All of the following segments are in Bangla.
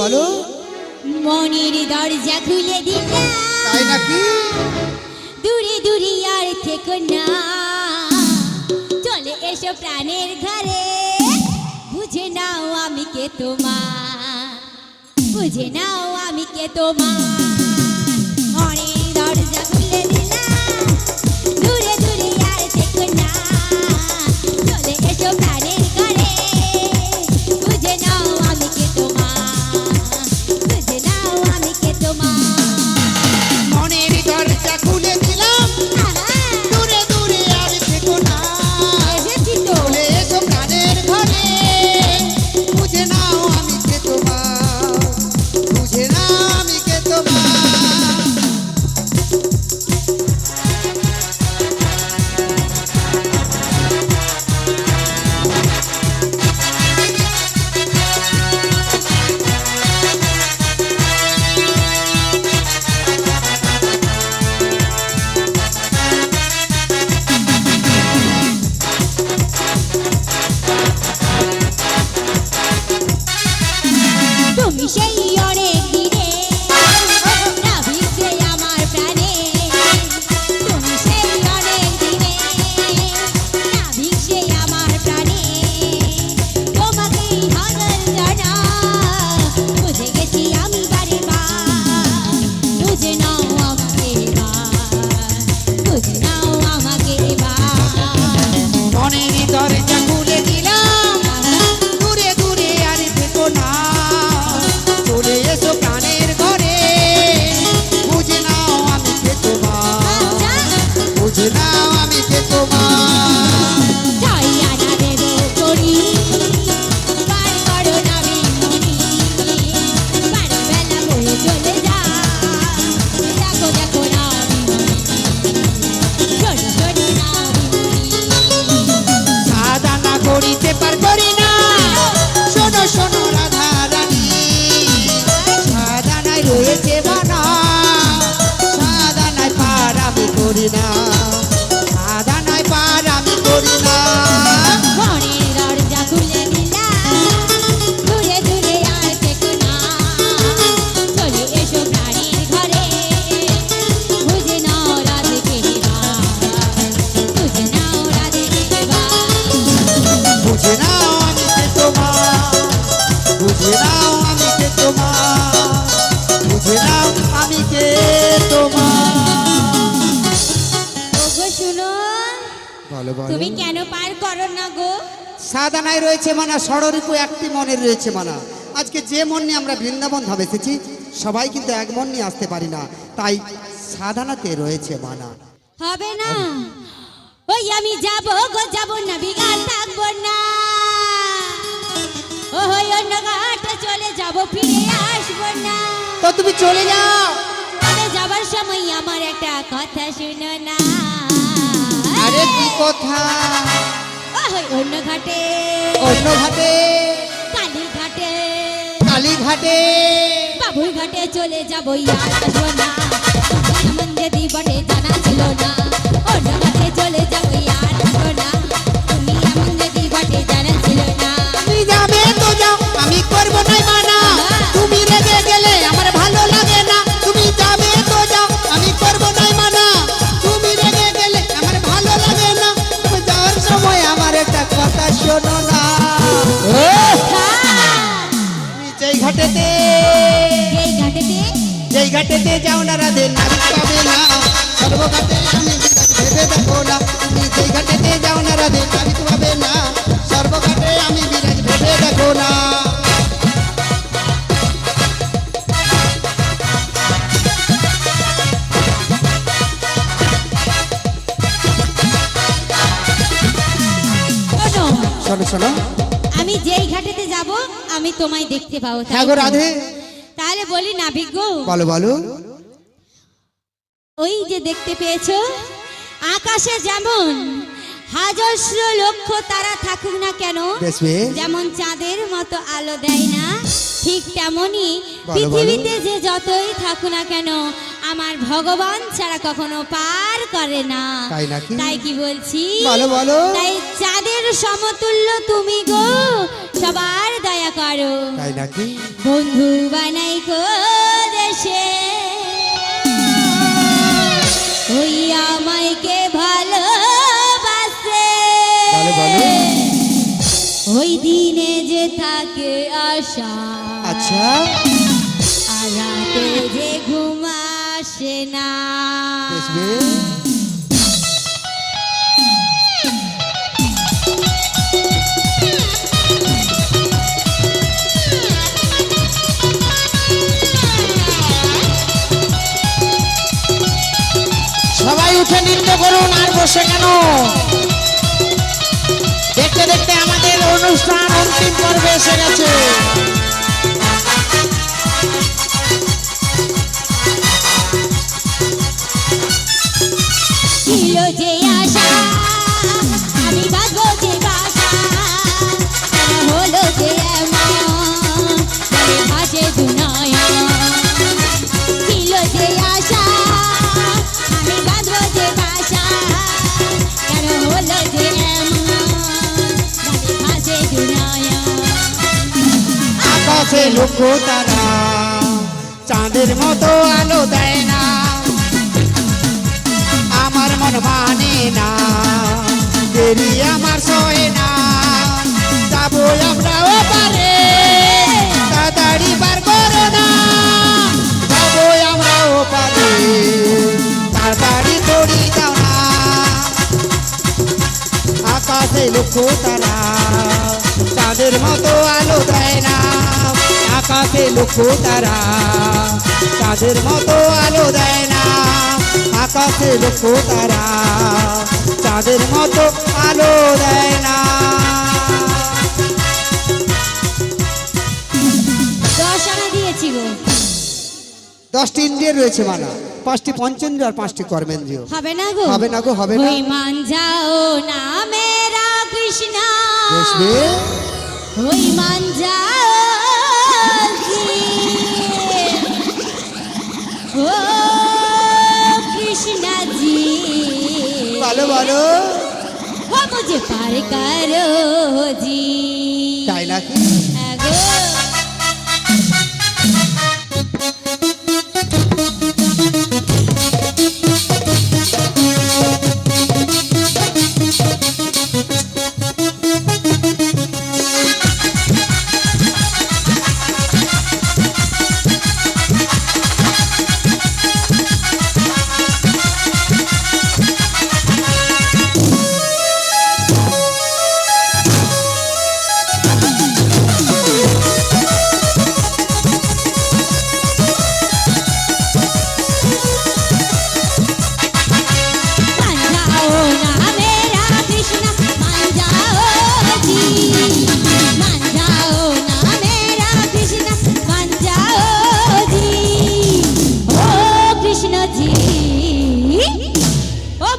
বলো মনের দরজা খুলে দিলাম, তাই নাকি? দূরে দূরে আর থেকো না, চলে এসো প্রাণের ঘরে, বুঝে নাও আমি কে তোমার, বুঝে নাও আমি কে তোমার। মনের দরজা খুলে দিলাম, দূরে দূরে আর থেকো না, চলে এসো প্রাণের ঘরে, বুঝে নাও আমি কে তোমার, বুঝে নাও আমি কে তোমার। মনের দরজা খুলে দিলাম, দূরে দূরে আর থেকো না, এসেছি তো। চলে এসো প্রাণের ঘরে, বুঝে নাও আমি কে তোমার, বুঝে নাও আমি কে তোমার। তুমি সেই অনেক দিনে নাভিকে আমার প্রাণে, তুমি সেই অনেক দিনে নাভিকে আমার প্রাণে, তোমাকে হাজার জানা বুঝে গেছি আমি বারে বার, বুঝে নাও আমাকে এবার, বুঝে নাও আমাকে এবার। মনের দরজা খুলে দিলাম, দূরে দূরে আর থেকো না, চলে এসো প্রাণের ঘরে, বুঝে নাও আমি কে তোমার, বুঝে নাও আমি কে তোমার। তাই আনা দেব করি, বার করো না বিমনি, বার বেলা হয়ে চলে যায়, দেখো দেখো না বিমনি, শোনো শোনো না বিমনি। সাদা না করিতে পার করি না, শোনো শোনো রাধা রানী, সাদা নাই রয়েছে বানা, সাদা নাই পার আমি করি না, সাদা নাই পার আমি করি না। মনের দরজা খুলে দিলাম, দূরে দূরে আর থেকো না, চলে এসো প্রাণীর ঘরে, বুঝে নাও রাধেকে এবার, বুঝে নাও রাধেকে এবার। বুঝে নাও আমি কে তোমার, বুঝে নাও আমি কে তোমার, বুঝে নাও আমি কে তোমার। ওগো শুনো, বলো তুমি কেন পার করো না গো? সাদানায় রয়েছে মানা, ষড়রিপু একটি মনের রয়েছে মানা। আজকে যে মন নিয়ে আমরা বৃন্দাবন ধামে এসেছি, সবাই কিন্তু এক মন নিয়ে আসতে পারি না, তাই সাদানাতে রয়েছে মানা। হবে না, ওই আমি যাব গো, যাব না বিঘাত থাকবো না, ওই অন্য ঘাটে চলে যাব, ফিরে আসবো না। তো তুমি চলে যাও। তবে যাবার সময় আমার একটা কথা শুনো না। আরে কি কথা? ওই অন্য ঘাটে, অন্য ঘাটে, কালী ঘাটে, কালী ঘাটে, বাবুই ঘাটে চলে যাবো, আর আসবো না, এমন যদি বটে জানা ছিল না, অন্য ঘাটে চলে যাবো, আর আসবো না, তুমি এমন যদি বটে জানা ছিল না। তুমি যাবে তো যাও, আমি করবো না মানা, তুমি রেগে গেলে আমার ভালো লাগে না, তুমি যাবে তো যাও, আমি করবো না মানা, তুমি রেগে গেলে আমার ভালো লাগে না, তুমি যাওয়ার সময় আমার একটা কথা শোনো না। তুমি যেই ঘাটেতে, এই ঘাটেতে, যেই ঘাটেতে যাও না রাধে নারী পাবে না, সর্বঘাটে আমি বিরাজ ভেবে দেখো না, তুমি যেই ঘাটেতে যাও না রাধে নারী পাবে না, সর্বঘাটে আমি বিরাজ ভেবে দেখো না। শোনো, শোনো শোনো, আমি যেই ঘাটেতে যাব আমি তোমায় দেখতে পাবো, তাই হ্যাঁ গো তো? রাধে। তাহলে বলি না বিজ্ঞ, বলো বলো। ওই যে দেখতে পেয়েছো, আকাশে যেমন হাজারশো লক্ষ তারা থাকুক না কেন, বেশ বেশ। যেমন চাঁদের মতো আলো দেয় না, ঠিক তেমনই বলো। পৃথিবীতে যে যতই থাকুক না কেন আমার ভগবান ছাড়া কখনো পার করে না। তাই নাকি? তাই কি বলছি, বলো বলো। তাই চাঁদের সমতুল্য তুমি গো, সবার দয়া করো। তাই নাকি? বন্ধু বানাই গো দেশে, ওই আমায়কে ভালোবাসে। বলো বলো। ওই দিনে যে থাকে আশা, আচ্ছা, আর রাতে যে ঘুম আসে না। বেশ বেশ। সবাই উঠে নৃত্য করুন, আর বসে কেন? দেখতে দেখতে আমাদের অনুষ্ঠান অন্তিম পর্বে এসে গেছে। ছিল যে আশা, আমি বাঁধবো যে বাসা, তারা হলো যে এমন, জলে ভাসে দুনয়ন। ছিল যে আশা, আমি বাঁধবো যে বাসা, কেন হলো যে এমন, জলে ভাসে দুনয়ন। আকাশে লক্ষ্য তারা চাঁদের মতো আলো দেয় না, আমার মন মানে না, দেরি আমার সহে না। যাবো আমরা ওপারে, তাড়াতাড়ি বার করো না। যাবো আমরা ওপারে, তাড়াতাড়ি দড়ি দাও না। আকাশে লক্ষ্য তারা চাঁদের মতো আলো দেয় না, আকাশে লক্ষ্য তারা চাঁদের মতো আলো দেয় না, আকাশে লক্ষ্য তারা চাঁদের মতো আলো দেয় না। 10 আনা দিয়েছি গো। 10টি ইন্দ্রিয় রয়েছে মানা, 5টি পঞ্চেন্দ্রিয় আর 5টি কর্মেন্দ্রিয়। হবে না গো? হবে না গো, হবে না। ওই মান যাও না মেরা কৃষ্ণ, বেশ বেশ। ওই মান যাও জি, ও কৃষ্ণ জি, বলো বলো। ও মুঝে পার করো জি। তাই নাকি? আগো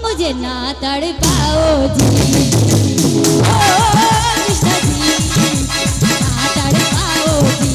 मुझे ना तड़ पाओ जी, ओ कृष्ण जी ना तड़ पाओ जी।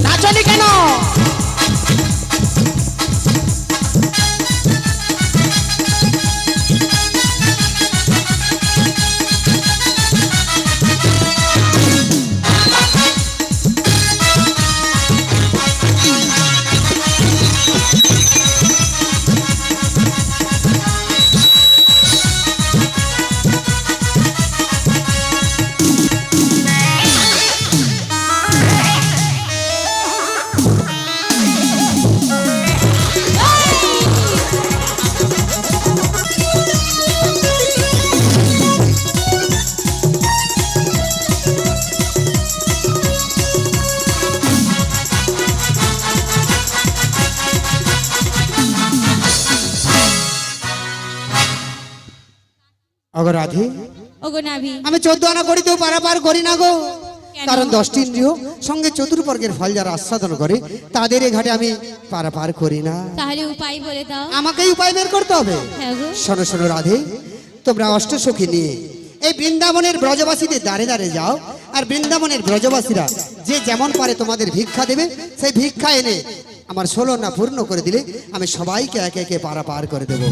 নাচনি কেন? ওগো রাধে, ওগো নাভি, আমি 14 আনা করিতেও পারাপার করি না গো। কেন? কারণ 10টি ইন্দ্রিয় সঙ্গে চতুর্বর্গের ফল যারা আস্বাদন করে তাদের এই ঘাটে আমি পারাপার করি না। তাহলে উপায় বলে দাও। আমাকেই উপায় বের করতে হবে। হ্যাঁ গো, শোনো শোনো রাধে, তোমরা অষ্টসখী নিয়ে এই বৃন্দাবনের ব্রজবাসীদের দাঁড়ে দাঁড়ে যাও, আর বৃন্দাবনের ব্রজবাসীরা যে যেমন পারে তোমাদের ভিক্ষা দেবে, সেই ভিক্ষা এনে আমার 16 আনা পূর্ণ করে দিলে আমি সবাইকে একে একে পারাপার করে দেবো।